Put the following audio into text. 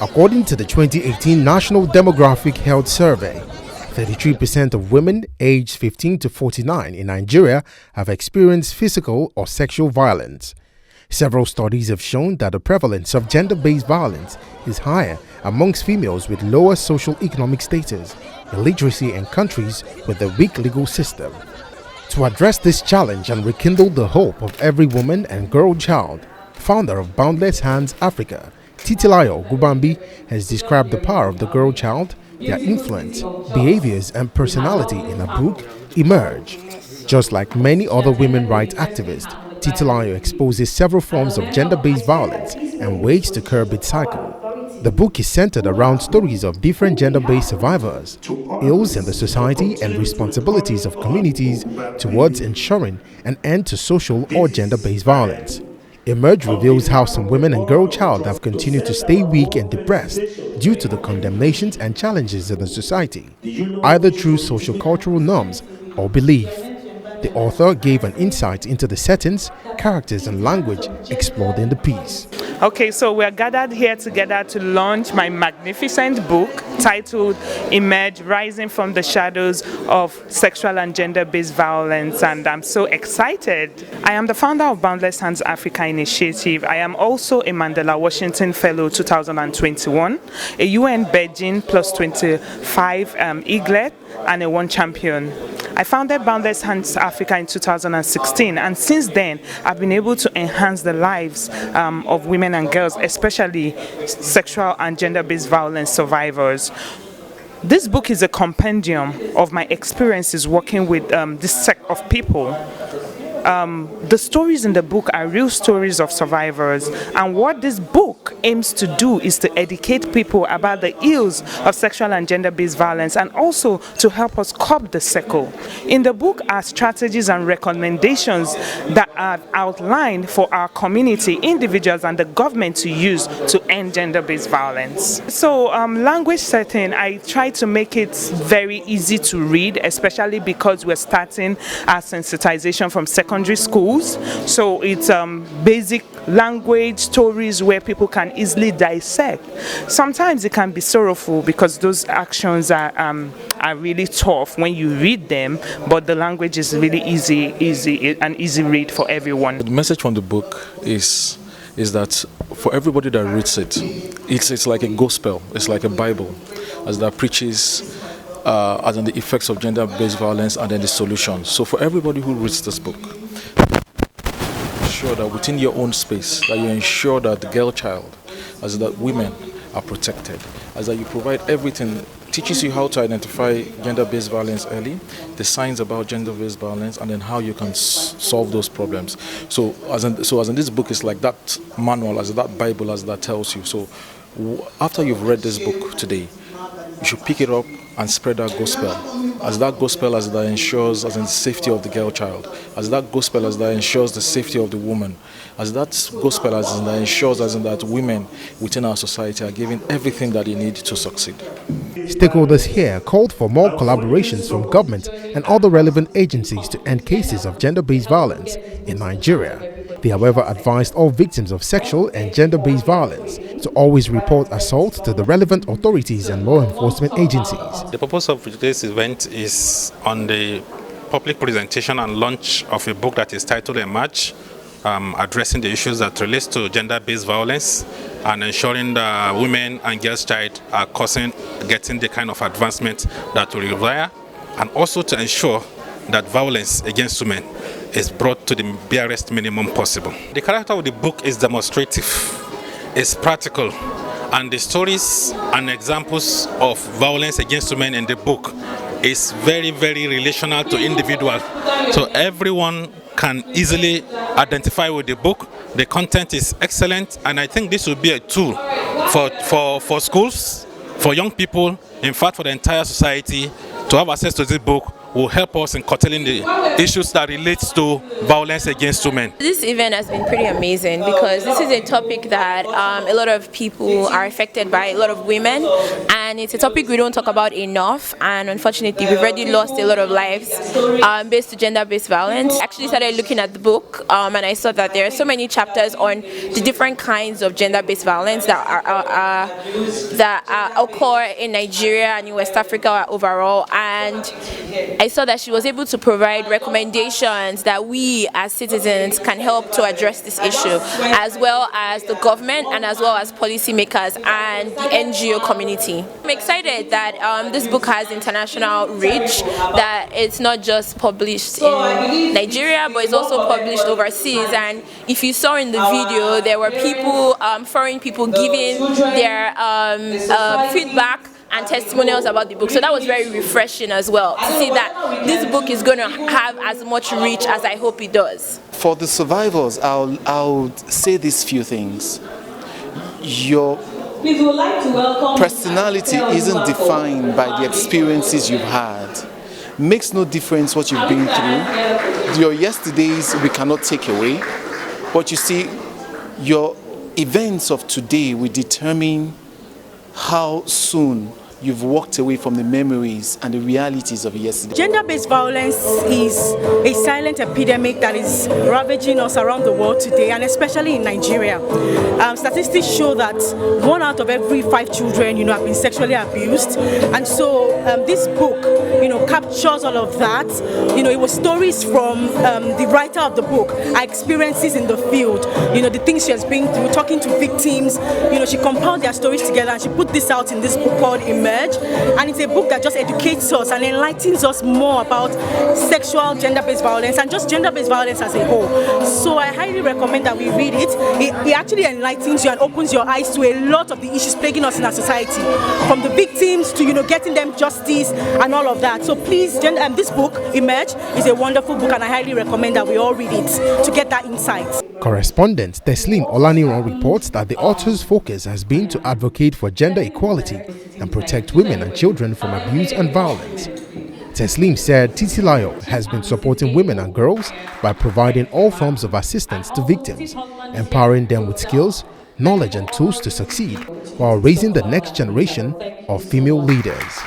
According to the 2018 National Demographic Health Survey, 33% of women aged 15 to 49 in Nigeria have experienced physical or sexual violence. Several studies have shown that the prevalence of gender-based violence is higher amongst females with lower socio-economic status, illiteracy, and countries with a weak legal system. To address this challenge and rekindle the hope of every woman and girl child, founder of Boundless Hands Africa, Titilayo Gubambi, has described the power of the girl child, their influence, behaviors, and personality in her book, Emerge. Just like many other women rights activists, Titilayo exposes several forms of gender-based violence and ways to curb its cycle. The book is centered around stories of different gender-based survivors, ills in the society, and responsibilities of communities towards ensuring an end to social or gender-based violence. Emerge reveals how some women and girl child have continued to stay weak and depressed due to the condemnations and challenges of the society, either through social-cultural norms or belief. The author gave an insight into the settings, characters, and language explored in the piece. Okay, so we're gathered here together to launch my magnificent book titled Emerge, Rising from the Shadows of Sexual and Gender-Based Violence, and I'm so excited. I am the founder of Boundless Hands Africa Initiative. I am also a Mandela Washington Fellow 2021, a UN Beijing Plus 25 Eaglet, and a One Champion. I founded Boundless Hands Africa in 2016, and since then I've been able to enhance the lives of women and girls, especially sexual and gender-based violence survivors. This book is a compendium of my experiences working with this set of people. The stories in the book are real stories of survivors, and what this book aims to do is to educate people about the ills of sexual and gender-based violence, and also to help us curb the cycle. In the book are strategies and recommendations that are outlined for our community, individuals, and the government to use to end gender-based violence. So language setting, I try to make it very easy to read, especially because we're starting our sensitization from secondary schools, so it's basic language stories where people can easily dissect. Sometimes it can be sorrowful because those actions are really tough when you read them, but the language is really an easy read for everyone. The message from the book is that for everybody that reads it, it's like a gospel, it's like a Bible, as that preaches as in the effects of gender-based violence and then the solutions. So for everybody who reads this book, ensure that within your own space, that you ensure that the girl child, as that women are protected, as that you provide everything, teaches you how to identify gender-based violence early, the signs about gender-based violence, and then how you can solve those problems. So as in this book, is like that manual, as that Bible, as that tells you. So after you've read this book today, you should pick it up and spread that gospel, as that ensures as in the safety of the girl child, as that gospel as that ensures the safety of the woman, as that gospel as in that ensures as in that women within our society are given everything that they need to succeed. Stakeholders here called for more collaborations from government and other relevant agencies to end cases of gender-based violence in Nigeria. They, however, advised all victims of sexual and gender-based violence to always report assault to the relevant authorities and law enforcement agencies. The purpose of today's event is on the public presentation and launch of a book that is titled Emerge, addressing the issues that relates to gender-based violence and ensuring that women and girls' child are getting the kind of advancement that we require, and also to ensure that violence against women is brought to the barest minimum possible. The character of the book is demonstrative, it's practical, and the stories and examples of violence against women in the book is very, very relational to individuals. So everyone can easily identify with the book. The content is excellent, and I think this will be a tool for schools, for young people, in fact for the entire society, to have access to this book will help us in curtailing the issues that relates to violence against women. This event has been pretty amazing because this is a topic that a lot of people are affected by, a lot of women, and it's a topic we don't talk about enough, and unfortunately we've already lost a lot of lives based to gender-based violence. I actually started looking at the book and I saw that there are so many chapters on the different kinds of gender-based violence that occur in Nigeria and in West Africa overall, and I saw that she was able to provide recommendations that we as citizens can help to address this issue, as well as the government and as well as policymakers and the NGO community. I'm excited that this book has international reach, that it's not just published in Nigeria but it's also published overseas, and if you saw in the video there were people, foreign people giving their feedback and testimonials about the book, so that was very refreshing as well to see that this book is going to have as much reach as I hope it does. For the survivors, I'll say these few things. Your personality isn't defined by the experiences you've had. Makes no difference what you've been through. Your yesterdays we cannot take away, but you see, your events of today will determine how soon you've walked away from the memories and the realities of yesterday. Gender-based violence is a silent epidemic that is ravaging us around the world today, and especially in Nigeria. Statistics show that 1 out of every 5 children, have been sexually abused, and so this book, captures all of that. It was stories from the writer of the book, her experiences in the field, the things she has been through, talking to victims. She compiled their stories together and she put this out in this book called Emerge, and it's a book that just educates us and enlightens us more about sexual gender-based violence and just gender-based violence as a whole. So I highly recommend that we read it. It actually enlightens you and opens your eyes to a lot of the issues plaguing us in our society, from the victims to getting them justice and all of that. So please, this book Emerge is a wonderful book, and I highly recommend that we all read it to get that insight. Correspondent Teslim Olaniran reports that the author's focus has been to advocate for gender equality and protect women and children from abuse and violence. Teslim said Titilayo has been supporting women and girls by providing all forms of assistance to victims, empowering them with skills, knowledge and tools to succeed, while raising the next generation of female leaders.